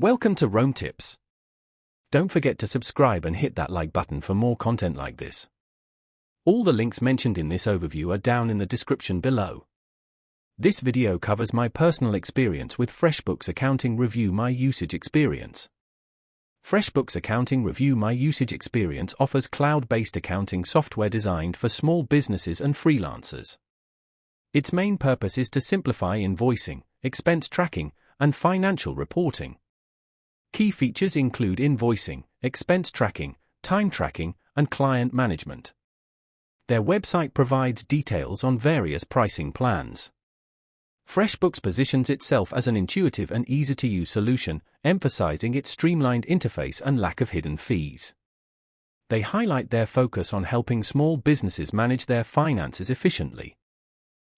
Welcome to Rome Tips. Don't forget to subscribe and hit that like button for more content like this. All the links mentioned in this overview are down in the description below. This video covers my personal experience with FreshBooks Accounting Review My Usage Experience. FreshBooks Accounting Review My Usage Experience offers cloud-based accounting software designed for small businesses and freelancers. Its main purpose is to simplify invoicing, expense tracking, and financial reporting. Key features include invoicing, expense tracking, time tracking, and client management. Their website provides details on various pricing plans. FreshBooks positions itself as an intuitive and easy-to-use solution, emphasizing its streamlined interface and lack of hidden fees. They highlight their focus on helping small businesses manage their finances efficiently.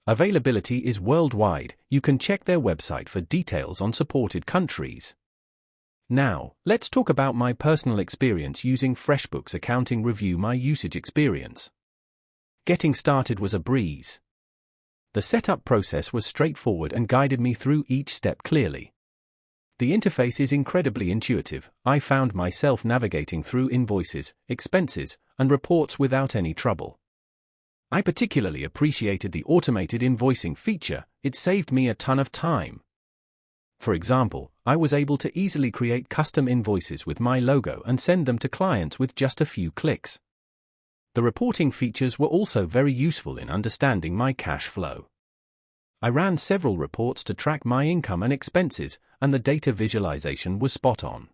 Availability is worldwide. You can check their website for details on supported countries. Now, let's talk about my personal experience using FreshBooks Accounting Review My Usage Experience. Getting started was a breeze. The setup process was straightforward and guided me through each step clearly. The interface is incredibly intuitive. I found myself navigating through invoices, expenses, and reports without any trouble. I particularly appreciated the automated invoicing feature. It saved me a ton of time. For example, I was able to easily create custom invoices with my logo and send them to clients with just a few clicks. The reporting features were also very useful in understanding my cash flow. I ran several reports to track my income and expenses, and the data visualization was spot on.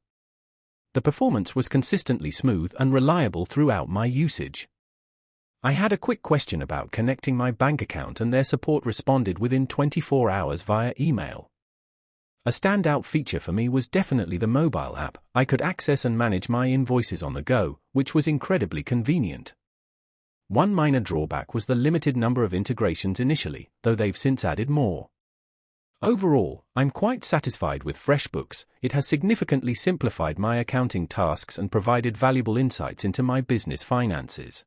The performance was consistently smooth and reliable throughout my usage. I had a quick question about connecting my bank account, and their support responded within 24 hours via email. A standout feature for me was definitely the mobile app. I could access and manage my invoices on the go, which was incredibly convenient. One minor drawback was the limited number of integrations initially, though they've since added more. Overall, I'm quite satisfied with FreshBooks. It has significantly simplified my accounting tasks and provided valuable insights into my business finances.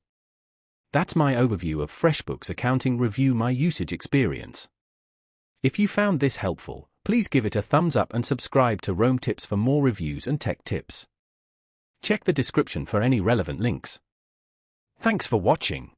That's my overview of FreshBooks Accounting Review My Usage Experience. If you found this helpful, please give it a thumbs up and subscribe to Rome Tips for more reviews and tech tips. Check the description for any relevant links. Thanks for watching.